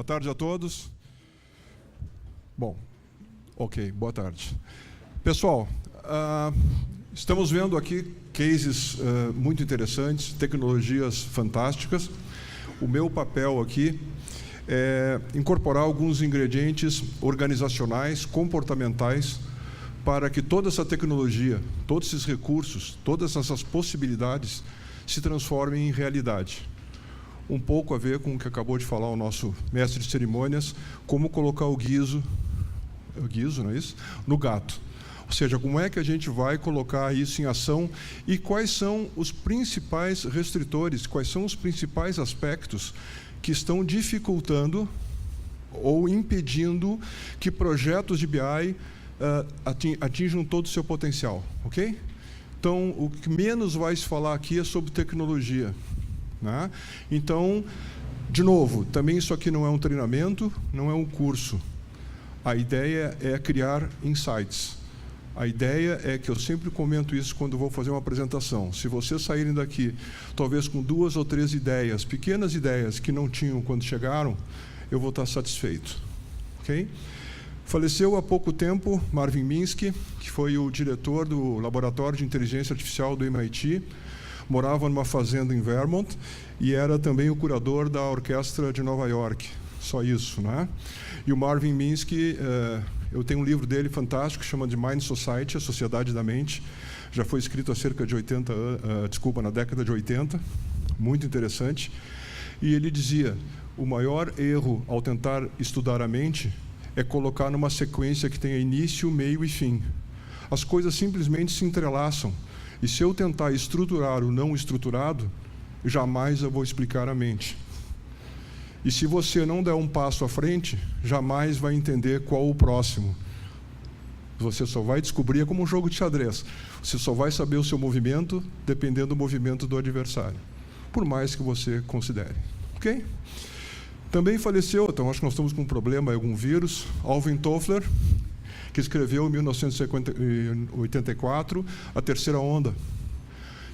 tarde a todos. Bom, ok, boa tarde. Pessoal, estamos vendo aqui cases muito interessantes, tecnologias fantásticas. O meu papel aqui é incorporar alguns ingredientes organizacionais, comportamentais, para que toda essa tecnologia, todos esses recursos, todas essas possibilidades se transformem em realidade. Um pouco a ver com o que acabou de falar o nosso mestre de cerimônias, como colocar o guiso, não é isso? No gato. Ou seja, como é que a gente vai colocar isso em ação e quais são os principais restritores, quais são os principais aspectos que estão dificultando ou impedindo que projetos de BI atinjam todo o seu potencial, ok? Então, o que menos vai se falar aqui é sobre tecnologia, né? Então, de novo, também isso aqui não é um treinamento, não é um curso. A ideia é criar insights. A ideia é que eu sempre comento isso quando vou fazer uma apresentação. Se vocês saírem daqui, talvez com 2 ou 3 ideias, pequenas ideias que não tinham quando chegaram, eu vou estar satisfeito, ok? Faleceu há pouco tempo Marvin Minsky, que foi o diretor do Laboratório de Inteligência Artificial do MIT, morava numa fazenda em Vermont e era também o curador da Orquestra de Nova York. Só isso, né? E o Marvin Minsky, eu tenho um livro dele fantástico, chama de Mind Society, a Sociedade da Mente. Já foi escrito há cerca de 80 anos, na década de 80, muito interessante. E ele dizia, o maior erro ao tentar estudar a mente é colocar numa sequência que tenha início, meio e fim. As coisas simplesmente se entrelaçam. E se eu tentar estruturar o não estruturado, jamais eu vou explicar a mente. E se você não der um passo à frente, jamais vai entender qual o próximo. Você só vai descobrir, é como um jogo de xadrez. Você só vai saber o seu movimento dependendo do movimento do adversário, por mais que você considere. Ok? Também faleceu, então acho que nós estamos com um problema, algum vírus, Alvin Toffler, que escreveu em 1984 A Terceira Onda.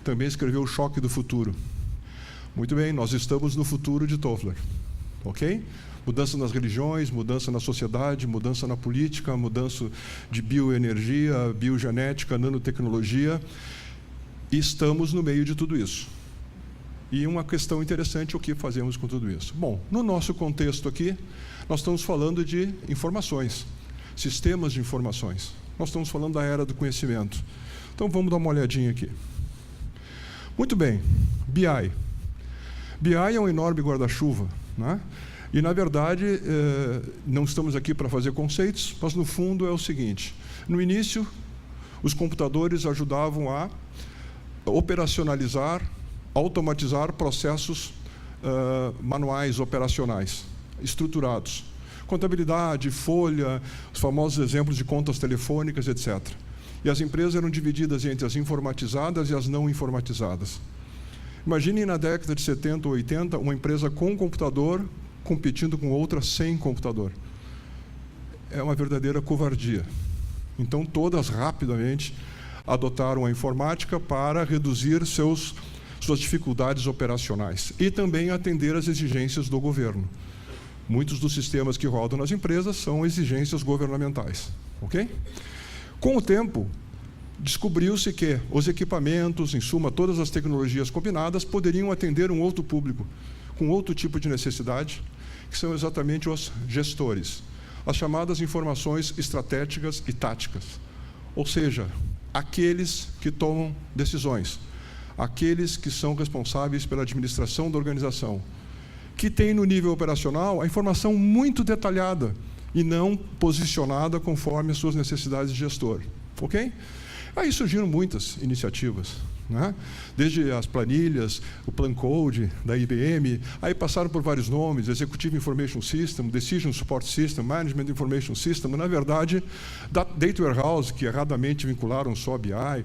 Também escreveu O Choque do Futuro. Muito bem, nós estamos no futuro de Toffler. Ok? Mudança nas religiões, mudança na sociedade, mudança na política, mudança de bioenergia, biogenética, nanotecnologia. E estamos no meio de tudo isso. E uma questão interessante, o que fazemos com tudo isso? Bom, no nosso contexto aqui, nós estamos falando de informações, sistemas de informações. Nós estamos falando da era do conhecimento. Então, vamos dar uma olhadinha aqui. Muito bem, BI. BI é um enorme guarda-chuva, né? E, na verdade, não estamos aqui para fazer conceitos, mas, no fundo, é o seguinte. No início, os computadores ajudavam a operacionalizar, automatizar processos manuais, operacionais, estruturados. Contabilidade, folha, os famosos exemplos de contas telefônicas, etc. E as empresas eram divididas entre as informatizadas e as não informatizadas. Imaginem na década de 70 ou 80, uma empresa com computador competindo com outra sem computador. É uma verdadeira covardia. Então, todas rapidamente adotaram a informática para reduzir suas dificuldades operacionais e também atender às exigências do governo. Muitos dos sistemas que rodam nas empresas são exigências governamentais. Ok? Com o tempo, descobriu-se que os equipamentos, em suma, todas as tecnologias combinadas, poderiam atender um outro público, com outro tipo de necessidade, que são exatamente os gestores, as chamadas informações estratégicas e táticas. Ou seja, aqueles que tomam decisões, aqueles que são responsáveis pela administração da organização, que têm no nível operacional a informação muito detalhada e não posicionada conforme as suas necessidades de gestor. Ok? Aí surgiram muitas iniciativas, né? Desde as planilhas, o Plan Code da IBM, aí passaram por vários nomes, Executive Information System, Decision Support System, Management Information System, na verdade, Data Warehouse, que erradamente vincularam só a BI,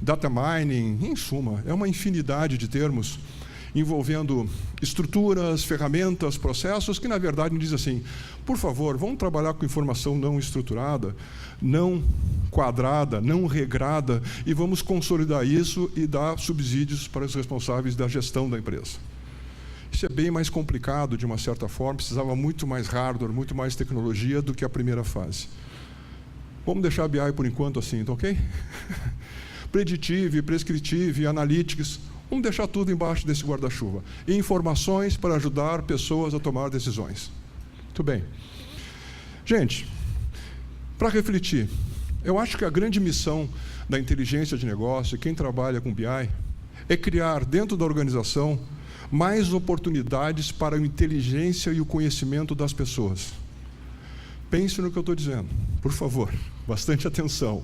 Data Mining, em suma, é uma infinidade de termos envolvendo estruturas, ferramentas, processos, que, na verdade, diz assim, por favor, vamos trabalhar com informação não estruturada, não quadrada, não regrada, e vamos consolidar isso e dar subsídios para os responsáveis da gestão da empresa. Isso é bem mais complicado, de uma certa forma, precisava muito mais hardware, muito mais tecnologia do que a primeira fase. Vamos deixar a BI por enquanto assim, tá ok? Predictive, prescritive, analytics, vamos deixar tudo embaixo desse guarda-chuva. E informações para ajudar pessoas a tomar decisões. Muito bem. Gente, para refletir, eu acho que a grande missão da inteligência de negócio, quem trabalha com BI, é criar dentro da organização mais oportunidades para a inteligência e o conhecimento das pessoas. Pense no que eu estou dizendo, por favor, bastante atenção.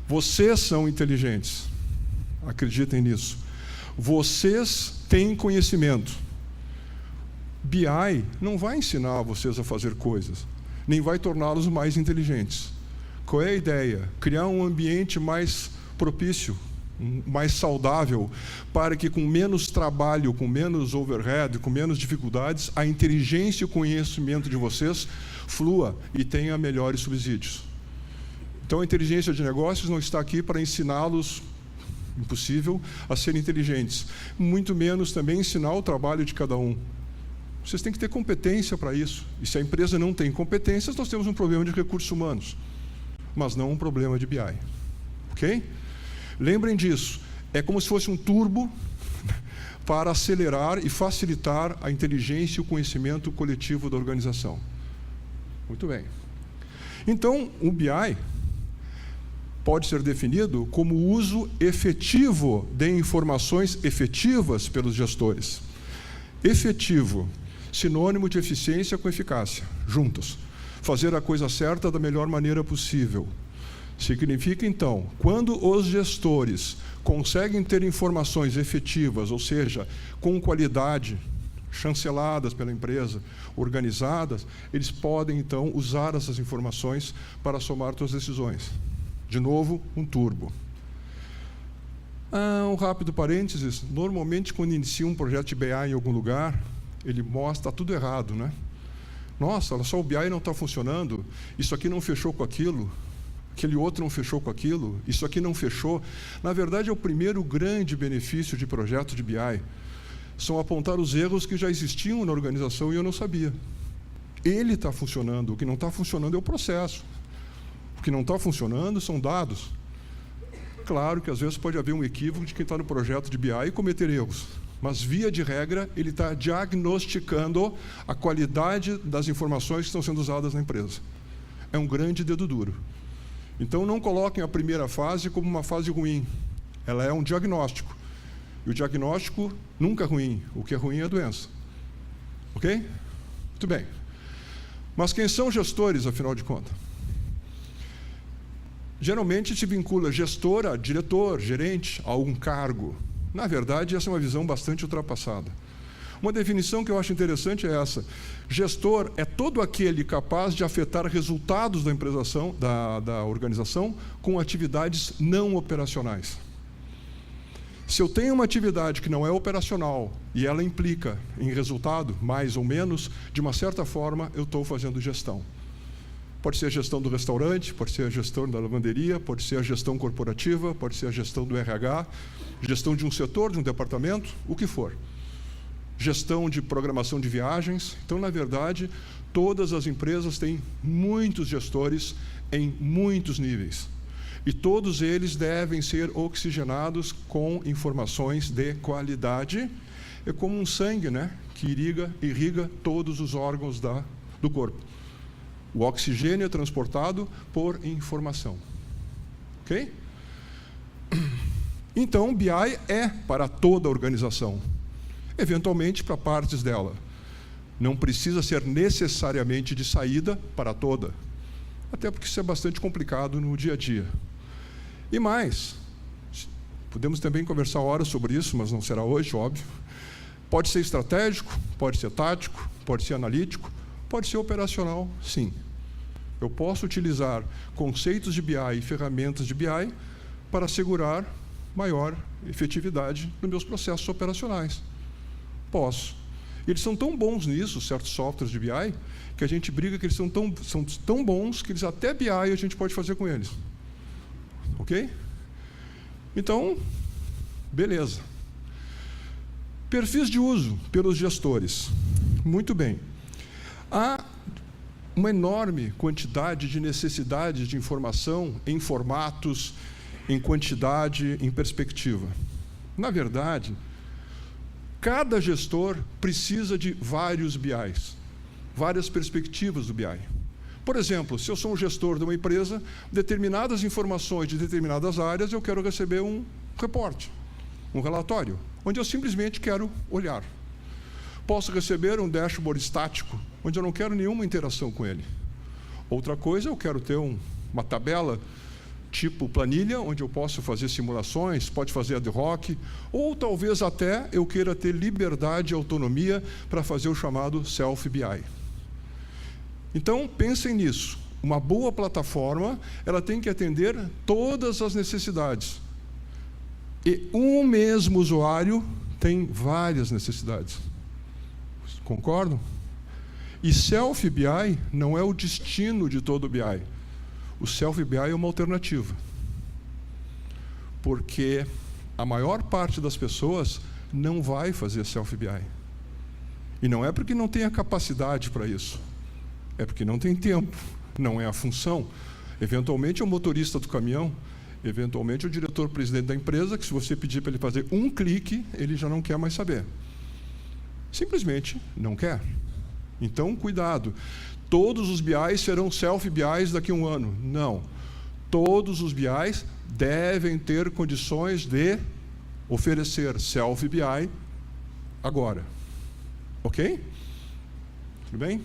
Vocês são inteligentes, acreditem nisso. Vocês têm conhecimento. BI não vai ensinar vocês a fazer coisas, nem vai torná-los mais inteligentes. Qual é a ideia? Criar um ambiente mais propício, mais saudável, para que com menos trabalho, com menos overhead, com menos dificuldades, a inteligência e o conhecimento de vocês flua e tenha melhores subsídios. Então a inteligência de negócios não está aqui para ensiná-los, impossível, a serem inteligentes. Muito menos também ensinar o trabalho de cada um. Vocês têm que ter competência para isso. E se a empresa não tem competências, nós temos um problema de recursos humanos, mas não um problema de BI. Ok? Lembrem disso, é como se fosse um turbo para acelerar e facilitar a inteligência e o conhecimento coletivo da organização. Muito bem. Então, o BI pode ser definido como o uso efetivo de informações efetivas pelos gestores. Efetivo, sinônimo de eficiência com eficácia, juntos. Fazer a coisa certa da melhor maneira possível. Significa, então, quando os gestores conseguem ter informações efetivas, ou seja, com qualidade, chanceladas pela empresa, organizadas, eles podem, então, usar essas informações para somar suas decisões. De novo, um turbo. Um rápido parênteses, normalmente, quando inicia um projeto de BI em algum lugar, ele mostra tudo errado, né? Nossa, olha só, o BI não está funcionando, isso aqui não fechou com aquilo, aquele outro não fechou com aquilo, isso aqui não fechou. Na verdade, é o primeiro grande benefício de projeto de BI, são apontar os erros que já existiam na organização e eu não sabia. Ele está funcionando, o que não está funcionando é o processo. O que não está funcionando são dados. Claro que às vezes pode haver um equívoco de quem está no projeto de BI e cometer erros, mas via de regra ele está diagnosticando a qualidade das informações que estão sendo usadas na empresa. É um grande dedo duro. Então, não coloquem a primeira fase como uma fase ruim. Ela é um diagnóstico. E o diagnóstico nunca é ruim. O que é ruim é a doença. Ok? Muito bem. Mas quem são gestores, afinal de contas? Geralmente se vincula gestor a diretor, gerente, a algum cargo. Na verdade, essa é uma visão bastante ultrapassada. Uma definição que eu acho interessante é essa. Gestor é todo aquele capaz de afetar resultados da organização com atividades não operacionais. Se eu tenho uma atividade que não é operacional e ela implica em resultado, mais ou menos, de uma certa forma, eu estou fazendo gestão. Pode ser a gestão do restaurante, pode ser a gestão da lavanderia, pode ser a gestão corporativa, pode ser a gestão do RH, gestão de um setor, de um departamento, o que for. Gestão de programação de viagens. Então, na verdade, todas as empresas têm muitos gestores em muitos níveis. E todos eles devem ser oxigenados com informações de qualidade. É como um sangue, né, que irriga todos os órgãos do corpo. O oxigênio é transportado por informação. Ok? Então, BI é para toda a organização. Eventualmente para partes dela. Não precisa ser necessariamente de saída para toda. Até porque isso é bastante complicado no dia a dia. E mais, podemos também conversar horas sobre isso, mas não será hoje, óbvio. Pode ser estratégico, pode ser tático, pode ser analítico, pode ser operacional, sim. Eu posso utilizar conceitos de BI e ferramentas de BI para assegurar maior efetividade nos meus processos operacionais. Posso. Eles são tão bons nisso, certos softwares de BI, que a gente briga que eles são tão bons que eles até BI a gente pode fazer com eles. Ok? Então, beleza. Perfis de uso pelos gestores. Muito bem. Há uma enorme quantidade de necessidades de informação em formatos, em quantidade, em perspectiva. Na verdade, cada gestor precisa de vários BIs, várias perspectivas do BI. Por exemplo, se eu sou um gestor de uma empresa, determinadas informações de determinadas áreas, eu quero receber um reporte, um relatório, onde eu simplesmente quero olhar. Posso receber um dashboard estático, onde eu não quero nenhuma interação com ele. Outra coisa, eu quero ter uma tabela tipo planilha, onde eu posso fazer simulações, pode fazer ad hoc, ou talvez até eu queira ter liberdade e autonomia para fazer o chamado Self-BI. Então, pensem nisso. Uma boa plataforma, ela tem que atender todas as necessidades. E um mesmo usuário tem várias necessidades. Concordam? E Self-BI não é o destino de todo o BI. O Self-BI é uma alternativa. Porque a maior parte das pessoas não vai fazer Self-BI. E não é porque não tem a capacidade para isso. É porque não tem tempo. Não é a função. Eventualmente é o motorista do caminhão, eventualmente é o diretor-presidente da empresa, que se você pedir para ele fazer um clique, ele já não quer mais saber. Simplesmente não quer. Então, cuidado. Todos os BIs serão Self-BIs daqui a um ano. Não. Todos os BIs devem ter condições de oferecer Self-BI agora. Ok? Tudo bem?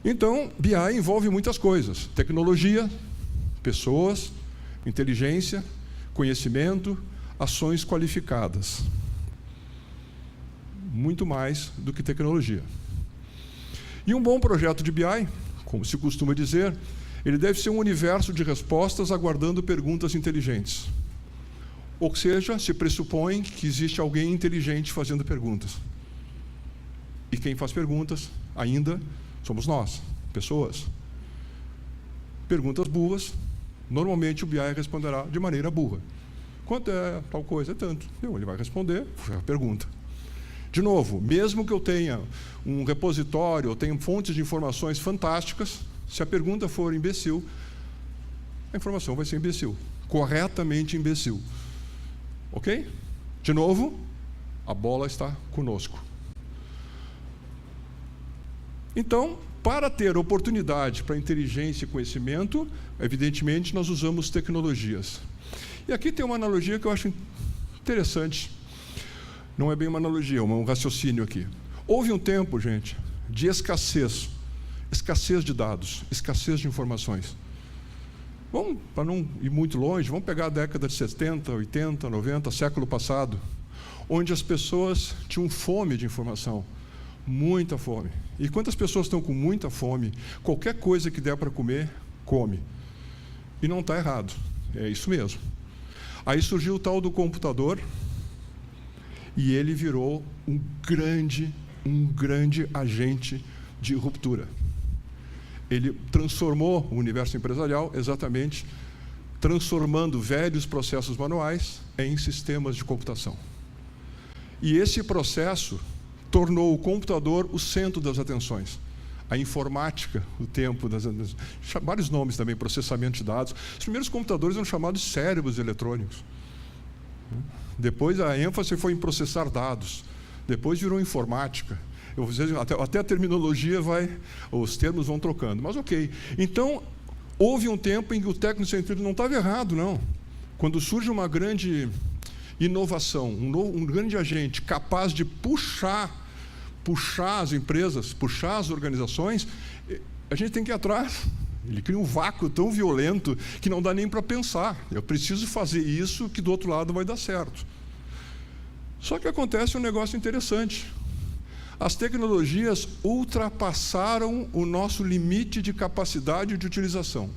Então, BI envolve muitas coisas. Tecnologia, pessoas, inteligência, conhecimento, ações qualificadas. Muito mais do que tecnologia. E um bom projeto de BI, como se costuma dizer, ele deve ser um universo de respostas aguardando perguntas inteligentes. Ou seja, se pressupõe que existe alguém inteligente fazendo perguntas. E quem faz perguntas, ainda, somos nós, pessoas. Perguntas burras, normalmente o BI responderá de maneira burra. Quanto é tal coisa? É tanto. Ele vai responder, foi a pergunta. De novo, mesmo que eu tenha um repositório, eu tenha fontes de informações fantásticas, se a pergunta for imbecil, a informação vai ser imbecil. Corretamente imbecil. Ok? De novo, a bola está conosco. Então, para ter oportunidade para inteligência e conhecimento, evidentemente, nós usamos tecnologias. E aqui tem uma analogia que eu acho interessante. Não é bem uma analogia, é um raciocínio aqui. Houve um tempo, gente, de escassez de dados, escassez de informações. Vamos, para não ir muito longe, vamos pegar a década de 70, 80, 90, século passado, onde as pessoas tinham fome de informação, muita fome. E quantas pessoas estão com muita fome, qualquer coisa que der para comer, come. E não está errado, é isso mesmo. Aí surgiu o tal do computador, e ele virou um grande agente de ruptura. Ele transformou o universo empresarial exatamente transformando velhos processos manuais em sistemas de computação. E esse processo tornou o computador o centro das atenções. A informática, o tempo das... vários nomes também, processamento de dados. Os primeiros computadores eram chamados cérebros eletrônicos. Depois a ênfase foi em processar dados. Depois virou informática. Até a terminologia os termos vão trocando. Mas ok. Então, houve um tempo em que o tecnocentrismo não estava errado, não. Quando surge uma grande inovação, um grande agente capaz de puxar as empresas, puxar as organizações, a gente tem que ir atrás. Ele cria um vácuo tão violento que não dá nem para pensar. Eu preciso fazer isso que do outro lado vai dar certo. Só que acontece um negócio interessante. As tecnologias ultrapassaram o nosso limite de capacidade de utilização.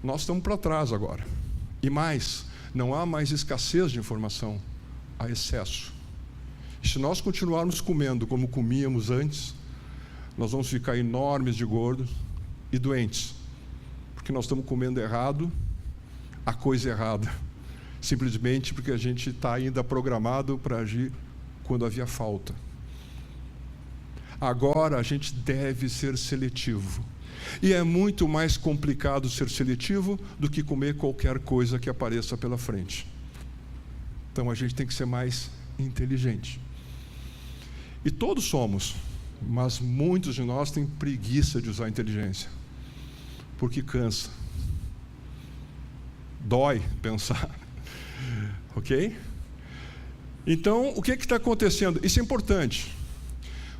Nós estamos para trás agora. E mais, não há mais escassez de informação, há excesso. E se nós continuarmos comendo como comíamos antes, nós vamos ficar enormes de gordos e doentes, porque nós estamos comendo errado, a coisa errada. simplesmente porque a gente está ainda programado para agir quando havia falta. Agora a gente deve ser seletivo. E é muito mais complicado ser seletivo do que comer qualquer coisa que apareça pela frente. Então a gente tem que ser mais inteligente. E todos somos, mas muitos de nós têm preguiça de usar a inteligência, porque cansa. Dói pensar. Ok? Então, o que está acontecendo? Isso é importante.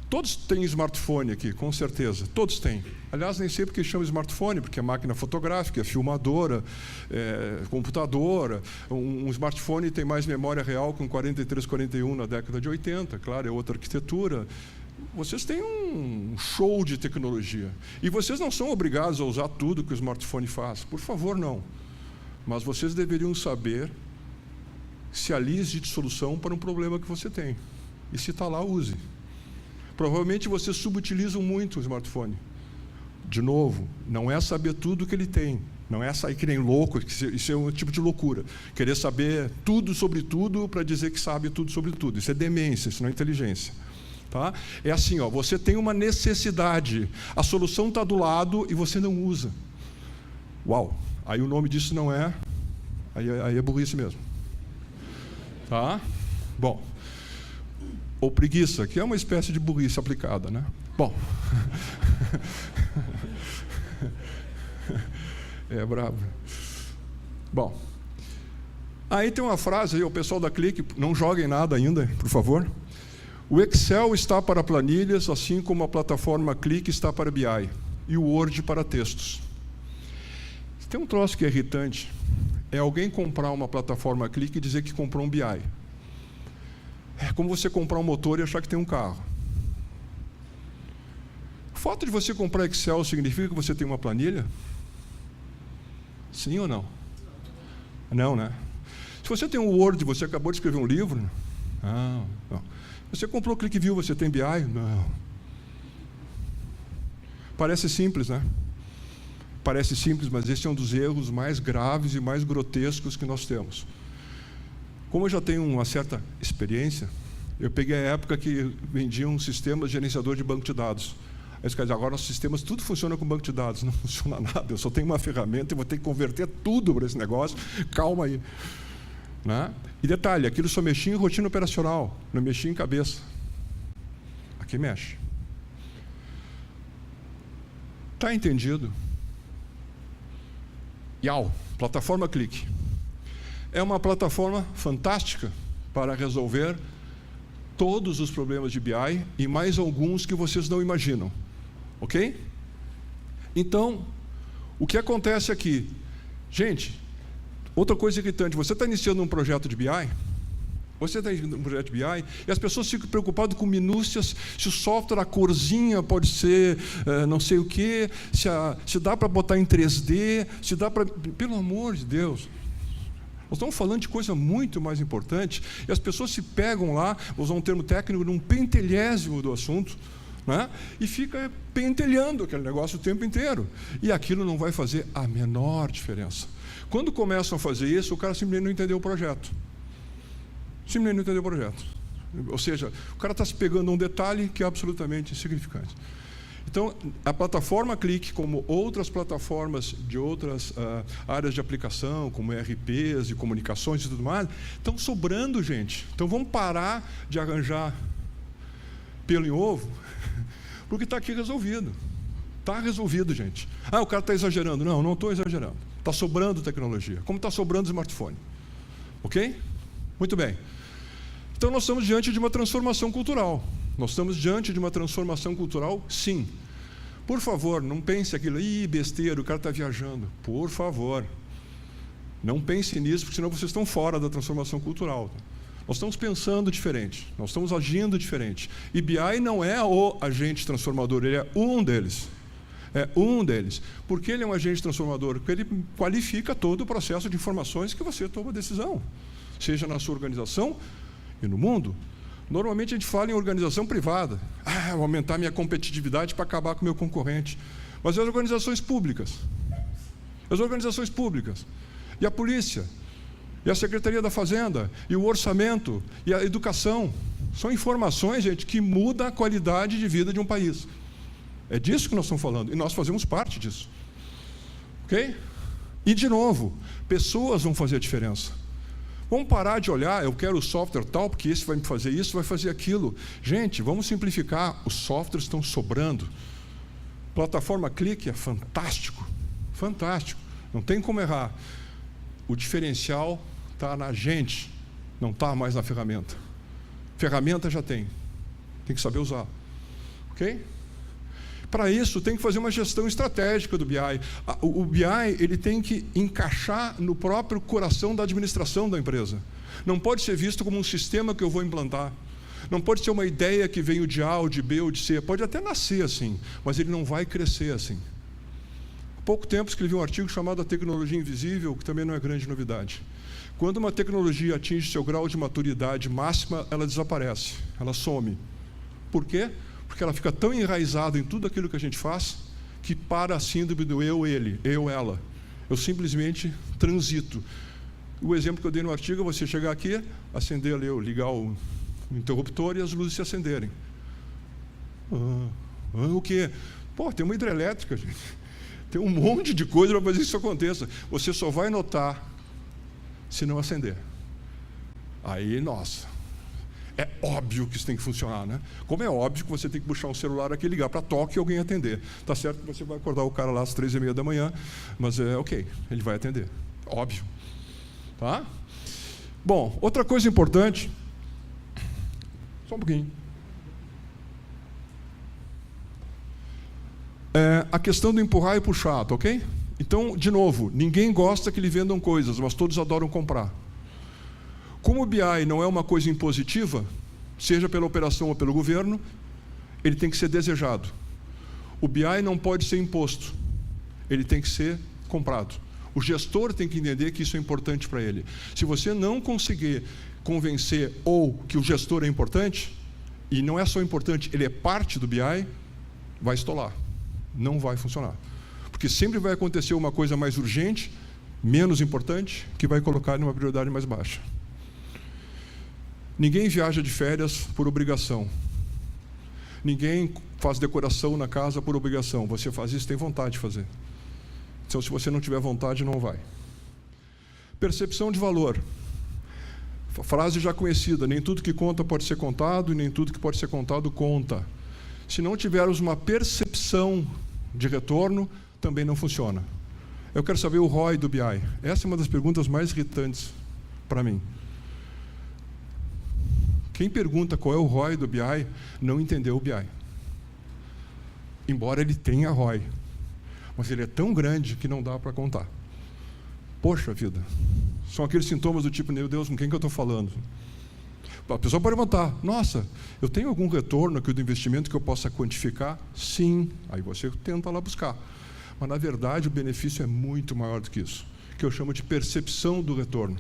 Todos têm smartphone aqui, com certeza. Todos têm. Aliás, nem sei porque chama smartphone, porque é máquina fotográfica, é filmadora, é computadora. Um smartphone tem mais memória real que um 4341 na década de 80. Claro, é outra arquitetura. Vocês têm um show de tecnologia. E vocês não são obrigados a usar tudo que o smartphone faz. Por favor, não. Mas vocês deveriam saber se há linhas de solução para um problema que você tem. E se está lá, use. Provavelmente vocês subutilizam muito o smartphone. De novo, não é saber tudo que ele tem. Não é sair que nem louco, isso é um tipo de loucura. Querer saber tudo sobre tudo para dizer que sabe tudo sobre tudo. Isso é demência, isso não é inteligência. Tá? É assim, ó, você tem uma necessidade, a solução está do lado e você não usa. Uau! Aí o nome disso não é... Aí é burrice mesmo. Tá? Bom... Ou preguiça, que é uma espécie de burrice aplicada, né? Bom. É bravo. Bom. Aí tem uma frase aí, o pessoal da Clique, não joguem nada ainda, por favor. O Excel está para planilhas, assim como a plataforma Clique está para BI. E o Word para textos. Tem um troço que é irritante. É alguém comprar uma plataforma Clique e dizer que comprou um BI. É como você comprar um motor e achar que tem um carro. O fato de você comprar Excel significa que você tem uma planilha? Sim ou não? Não, né? Se você tem um Word, você acabou de escrever um livro? Não. Você comprou o ClickView, você tem BI? Não. Parece simples, né? Parece simples, mas esse é um dos erros mais graves e mais grotescos que nós temos. Como eu já tenho uma certa experiência, eu peguei a época que vendiam sistemas de gerenciador de banco de dados. Aí os caras dizem, agora nossos sistemas, tudo funciona com banco de dados. Não funciona nada, eu só tenho uma ferramenta e vou ter que converter tudo para esse negócio. Calma aí. Né? E detalhe, aquilo só mexia em rotina operacional, não mexia em cabeça. Aqui mexe. Está entendido? IAU, plataforma Clique. É uma plataforma fantástica para resolver todos os problemas de BI e mais alguns que vocês não imaginam. Ok? Então, o que acontece aqui? Gente, outra coisa irritante, você está iniciando um projeto de BI, e as pessoas ficam preocupadas com minúcias, se o software, a corzinha pode ser não sei o quê, se dá para botar em 3D, se dá para... Pelo amor de Deus... Nós estamos falando de coisa muito mais importante, e as pessoas se pegam lá, vou usar um termo técnico, num pentelhésimo do assunto, né? E fica pentelhando aquele negócio o tempo inteiro. E aquilo não vai fazer a menor diferença. Quando começam a fazer isso, o cara simplesmente não entendeu o projeto. Simplesmente não entendeu o projeto. Ou seja, o cara está se pegando a um detalhe que é absolutamente insignificante. Então, a plataforma Clique, como outras plataformas de outras áreas de aplicação, como ERPs e comunicações e tudo mais, estão sobrando, gente. Então, vamos parar de arranjar pelo em ovo, porque está aqui resolvido. Está resolvido, gente. Ah, o cara está exagerando. Não, não estou exagerando. Está sobrando tecnologia, como está sobrando smartphone. Ok? Muito bem. Então, nós estamos diante de uma transformação cultural. Nós estamos diante de uma transformação cultural, sim. Por favor, não pense aquilo, besteira, o cara está viajando. Por favor, não pense nisso, porque senão vocês estão fora da transformação cultural. Nós estamos pensando diferente, nós estamos agindo diferente. E BI não é o agente transformador, ele é um deles. É um deles. Por que ele é um agente transformador? Porque ele qualifica todo o processo de informações que você toma decisão, seja na sua organização e no mundo. Normalmente a gente fala em organização privada. Vou aumentar minha competitividade para acabar com o meu concorrente. Mas as organizações públicas. As organizações públicas. E a polícia. e a Secretaria da Fazenda, e o orçamento, e a educação. São informações, gente, que mudam a qualidade de vida de um país. É disso que nós estamos falando, e nós fazemos parte disso. Ok? E, de novo, pessoas vão fazer a diferença. Vamos parar de olhar, eu quero o software tal, porque esse vai me fazer isso, vai fazer aquilo. Gente, vamos simplificar, os softwares estão sobrando. Plataforma Clique é fantástico, fantástico, não tem como errar. O diferencial está na gente, não está mais na ferramenta. Ferramenta já tem que saber usar. Ok? Para isso, tem que fazer uma gestão estratégica do BI. O BI ele tem que encaixar no próprio coração da administração da empresa. Não pode ser visto como um sistema que eu vou implantar. Não pode ser uma ideia que veio de A, ou de B, ou de C. Pode até nascer assim, mas ele não vai crescer assim. Há pouco tempo escrevi um artigo chamado A Tecnologia Invisível, que também não é grande novidade. Quando uma tecnologia atinge seu grau de maturidade máxima, ela desaparece, ela some. Por quê? Porque ela fica tão enraizada em tudo aquilo que a gente faz, que para a síndrome do eu, ele, eu, ela. Eu simplesmente transito. O exemplo que eu dei no artigo é você chegar aqui, acender ali, ligar o interruptor e as luzes se acenderem. O quê? Pô, tem uma hidrelétrica, gente. Tem um monte de coisa para fazer que isso aconteça. Você só vai notar se não acender. Aí, nossa, é óbvio que isso tem que funcionar, né? Como é óbvio que você tem que puxar um celular aqui, ligar para toque e alguém atender. Tá certo que você vai acordar o cara lá às 3h30 da manhã, mas é ok, ele vai atender. Óbvio. Tá? Bom, outra coisa importante. Só um pouquinho. É a questão do empurrar e puxar, tá ok? Então, de novo, ninguém gosta que lhe vendam coisas, mas todos adoram comprar. Como o BI não é uma coisa impositiva, seja pela operação ou pelo governo, ele tem que ser desejado. O BI não pode ser imposto, ele tem que ser comprado. O gestor tem que entender que isso é importante para ele. Se você não conseguir convencer ou que o gestor é importante, e não é só importante, ele é parte do BI, vai estolar. Não vai funcionar. Porque sempre vai acontecer uma coisa mais urgente, menos importante, que vai colocar numa prioridade mais baixa. Ninguém viaja de férias por obrigação. Ninguém faz decoração na casa por obrigação. Você faz isso, tem vontade de fazer. Então, se você não tiver vontade, não vai. Percepção de valor. Frase já conhecida, nem tudo que conta pode ser contado, e nem tudo que pode ser contado conta. Se não tivermos uma percepção de retorno, também não funciona. Eu quero saber o ROI do BI. Essa é uma das perguntas mais irritantes para mim. Quem pergunta qual é o ROI do BI, não entendeu o BI. Embora ele tenha ROI. Mas ele é tão grande que não dá para contar. Poxa vida. São aqueles sintomas do tipo, meu Deus, com quem que eu estou falando? A pessoa pode perguntar, nossa, eu tenho algum retorno aqui do investimento que eu possa quantificar? Sim. Aí você tenta lá buscar. Mas, na verdade, o benefício é muito maior do que isso, que eu chamo de percepção do retorno.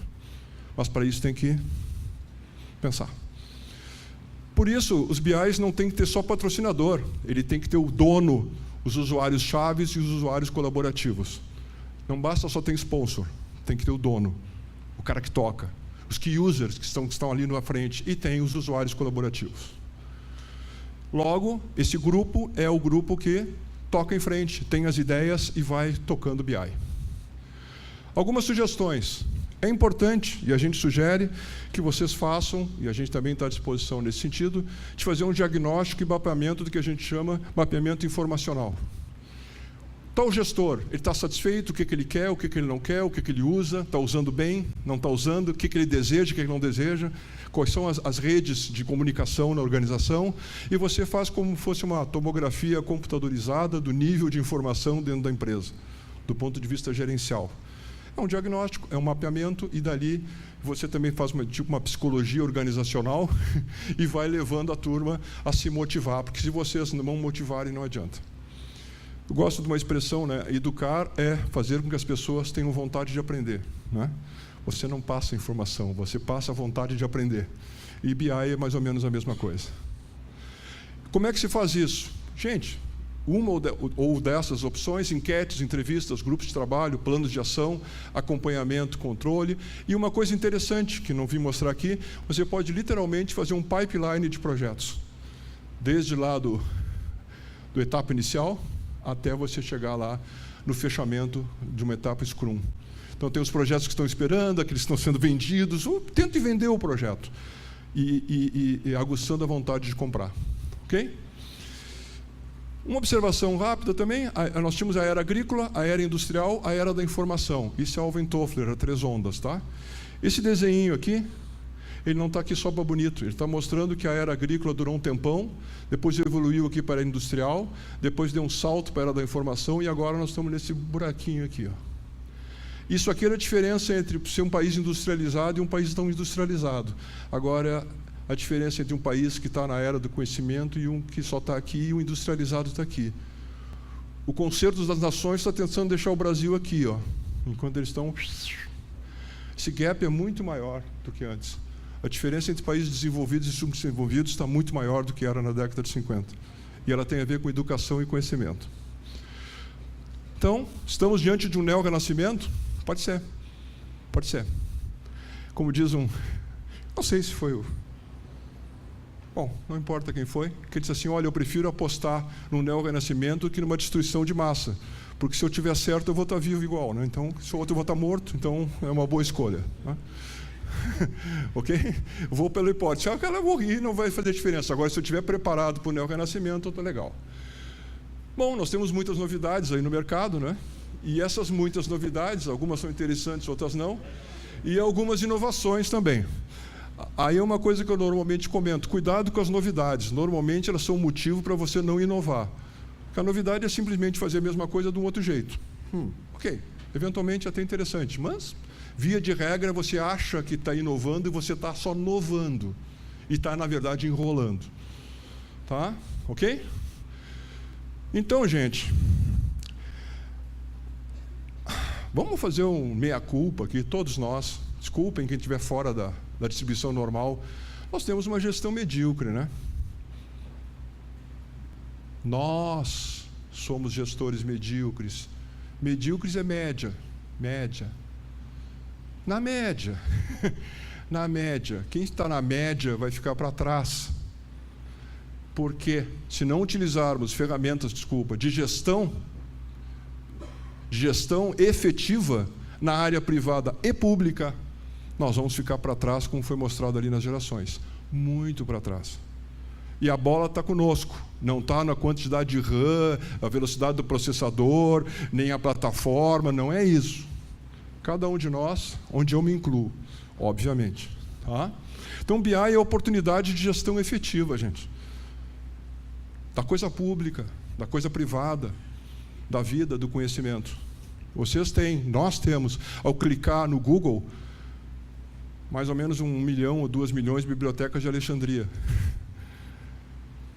Mas, para isso, tem que pensar. Por isso, os BIs não tem que ter só patrocinador, ele tem que ter o dono, os usuários chaves e os usuários colaborativos. Não basta só ter sponsor, tem que ter o dono, o cara que toca, os key users que estão ali na frente, e tem os usuários colaborativos. Logo, esse grupo é o grupo que toca em frente, tem as ideias e vai tocando BI. Algumas sugestões. É importante, e a gente sugere, que vocês façam, e a gente também está à disposição nesse sentido, de fazer um diagnóstico e mapeamento do que a gente chama mapeamento informacional. Está o gestor, ele está satisfeito, o que ele quer, o que ele não quer, o que ele usa, está usando bem, não está usando, o que ele deseja, o que ele não deseja, quais são as redes de comunicação na organização, e você faz como fosse uma tomografia computadorizada do nível de informação dentro da empresa, do ponto de vista gerencial. É um diagnóstico, é um mapeamento, e dali você também faz uma psicologia organizacional e vai levando a turma a se motivar, porque se vocês não motivarem, não adianta. Eu gosto de uma expressão, né? Educar é fazer com que as pessoas tenham vontade de aprender, né? Você não passa informação, você passa a vontade de aprender. E BI é mais ou menos a mesma coisa. Como é que se faz isso? Gente, uma ou dessas opções: enquetes, entrevistas, grupos de trabalho, planos de ação, acompanhamento, controle. E uma coisa interessante, que não vim mostrar aqui, você pode literalmente fazer um pipeline de projetos, desde lá do etapa inicial até você chegar lá no fechamento de uma etapa Scrum. Então, tem os projetos que estão esperando, aqueles que estão sendo vendidos. Tente vender o projeto e aguçando a vontade de comprar. Ok? Uma observação rápida também: nós tínhamos a era agrícola, a era industrial, a era da informação. Isso é Alvin Toffler, a 3 ondas. Tá? Esse desenho aqui, ele não está aqui só para bonito, ele está mostrando que a era agrícola durou um tempão, depois evoluiu aqui para a era industrial, depois deu um salto para a era da informação, e agora nós estamos nesse buraquinho aqui. Isso aqui era a diferença entre ser um país industrializado e um país não industrializado. Agora, a diferença entre um país que está na era do conhecimento e um que só está aqui, e o industrializado está aqui. O Concerto das Nações está tentando deixar o Brasil aqui, enquanto eles estão... Esse gap é muito maior do que antes. A diferença entre países desenvolvidos e subdesenvolvidos está muito maior do que era na década de 50. E ela tem a ver com educação e conhecimento. Então, estamos diante de um neo-renascimento? Pode ser. Pode ser. Como diz um... Não sei se foi o... Bom, não importa quem foi, que ele disse assim: olha, eu prefiro apostar num neo-renascimento que numa destruição de massa. Porque se eu tiver certo, eu vou estar vivo igual, né? Então, se o outro eu vou estar morto, então é uma boa escolha, né? Ok? Eu vou pela hipótese: aquela eu morri, não vai fazer diferença. Agora, se eu estiver preparado para o neo-renascimento, está legal. Bom, nós temos muitas novidades aí no mercado, né? E essas muitas novidades, algumas são interessantes, outras não, e algumas inovações também. Aí é uma coisa que eu normalmente comento: cuidado com as novidades. Normalmente elas são um motivo para você não inovar. Porque a novidade é simplesmente fazer a mesma coisa de um outro jeito. Ok, eventualmente até interessante, mas, via de regra, você acha que está inovando e você está só novando. E está, na verdade, enrolando. Tá? Ok? Então, gente, vamos fazer um meia-culpa aqui, todos nós. Desculpem quem estiver fora da distribuição normal. Nós temos uma gestão medíocre, né? Nós somos gestores medíocres. Medíocres é média. Média. Na média. Na média. Quem está na média vai ficar para trás. Porque, se não utilizarmos ferramentas, de gestão efetiva na área privada e pública, nós vamos ficar para trás, como foi mostrado ali nas gerações. Muito para trás. E a bola está conosco. Não está na quantidade de RAM, a velocidade do processador, nem a plataforma, não é isso. Cada um de nós, onde eu me incluo, obviamente. Tá? Então, BI é a oportunidade de gestão efetiva, gente. Da coisa pública, da coisa privada, da vida, do conhecimento. Vocês têm, nós temos, ao clicar no Google, mais ou menos 1 milhão ou 2 milhões de bibliotecas de Alexandria.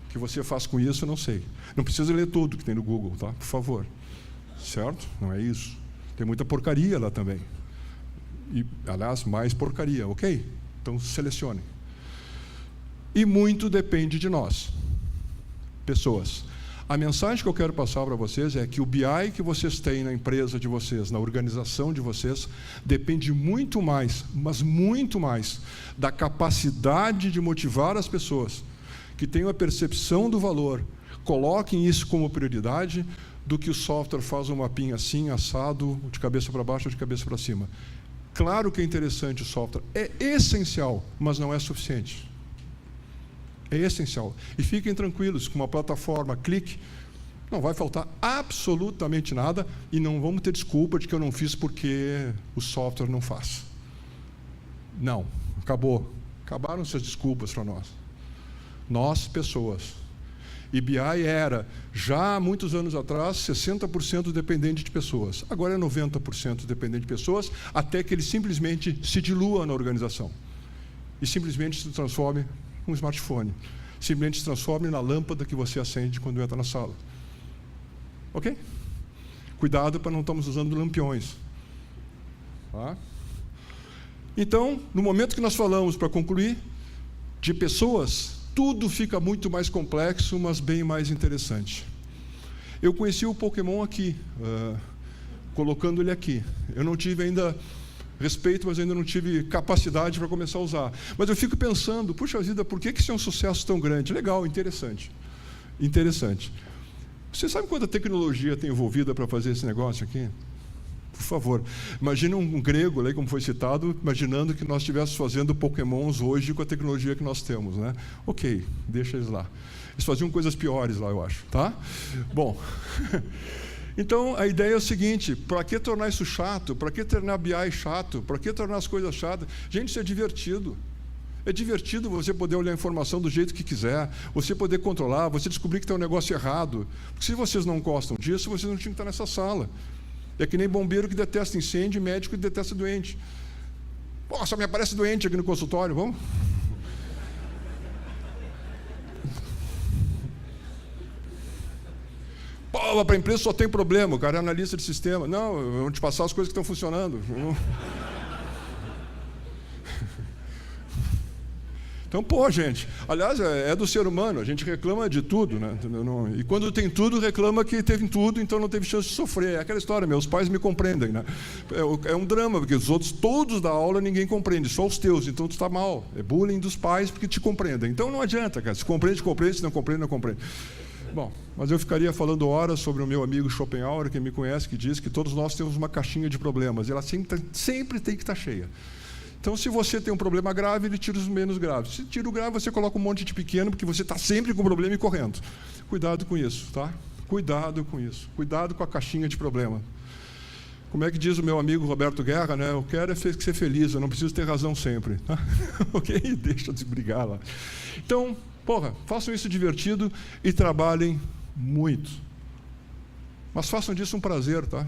O que você faz com isso, eu não sei. Não precisa ler tudo que tem no Google, tá? Por favor. Certo? Não é isso. Tem muita porcaria lá também. E, aliás, mais porcaria, ok? Então, selecionem. E muito depende de nós, pessoas. A mensagem que eu quero passar para vocês é que o BI que vocês têm na empresa de vocês, na organização de vocês, depende muito mais, mas muito mais, da capacidade de motivar as pessoas que tenham a percepção do valor, coloquem isso como prioridade, do que o software faz um mapinha assim, assado, de cabeça para baixo ou de cabeça para cima. Claro que é interessante o software, é essencial, mas não é suficiente. É essencial. E fiquem tranquilos, com uma plataforma, clique, não vai faltar absolutamente nada e não vamos ter desculpa de que eu não fiz porque o software não faz. Não, acabou. Acabaram-se as desculpas para nós. Nós, pessoas. E BI era, já há muitos anos atrás, 60% dependente de pessoas. Agora é 90% dependente de pessoas, até que ele simplesmente se dilua na organização. E simplesmente se transforme um smartphone. Simplesmente se transforme na lâmpada que você acende quando entra na sala. Ok? Cuidado para não estarmos usando lampiões. Tá? Então, no momento que nós falamos, para concluir, de pessoas, tudo fica muito mais complexo, mas bem mais interessante. Eu conheci o Pokémon aqui, colocando ele aqui. Eu não tive ainda respeito, mas ainda não tive capacidade para começar a usar. Mas eu fico pensando, puxa vida, por que isso é um sucesso tão grande? Legal, interessante. Interessante. Você sabe quanta tecnologia tem envolvida para fazer esse negócio aqui? Por favor, imagine um grego, aí, como foi citado, imaginando que nós estivéssemos fazendo Pokémons hoje com a tecnologia que nós temos, né? Ok, deixa eles lá. Eles faziam coisas piores lá, eu acho, tá? Bom, então a ideia é o seguinte: para que tornar isso chato? Para que tornar BI chato? Para que tornar as coisas chatas? Gente, isso é divertido. É divertido você poder olhar a informação do jeito que quiser, você poder controlar, você descobrir que tem um negócio errado. Porque se vocês não gostam disso, vocês não tinham que estar nessa sala. É que nem bombeiro que detesta incêndio e médico que detesta doente. Pô, só me aparece doente aqui no consultório, vamos? Pô, para a empresa só tem problema, o cara é analista de sistema. Não, vamos te passar as coisas que estão funcionando. Então, pô, gente, aliás, é do ser humano, a gente reclama de tudo, né? E quando tem tudo, reclama que teve tudo, então não teve chance de sofrer. É aquela história, meus pais me compreendem, né? É um drama, porque os outros, todos da aula, ninguém compreende, só os teus, então tu está mal. É bullying dos pais porque te compreendem. Então não adianta, cara, se compreende, se não compreende, não compreende. Bom, mas eu ficaria falando horas sobre o meu amigo Schopenhauer, que me conhece, que diz que todos nós temos uma caixinha de problemas, e ela sempre tem que estar cheia. Então, se você tem um problema grave, ele tira os menos graves. Se tira o grave, você coloca um monte de pequeno, porque você está sempre com o problema e correndo. Cuidado com isso, tá? Cuidado com isso. Cuidado com a caixinha de problema. Como é que diz o meu amigo Roberto Guerra, né? Eu quero é ser feliz, eu não preciso ter razão sempre. Tá? Ok? Deixa de brigar lá. Então, façam isso divertido e trabalhem muito. Mas façam disso um prazer, tá?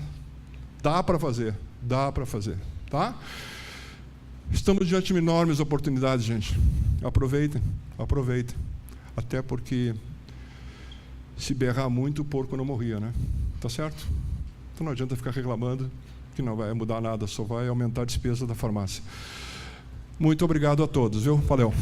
Dá para fazer, tá? Estamos diante de enormes oportunidades, gente. Aproveitem. Até porque se berrar muito, o porco não morria, né? Tá certo? Então não adianta ficar reclamando que não vai mudar nada, só vai aumentar a despesa da farmácia. Muito obrigado a todos, viu? Valeu.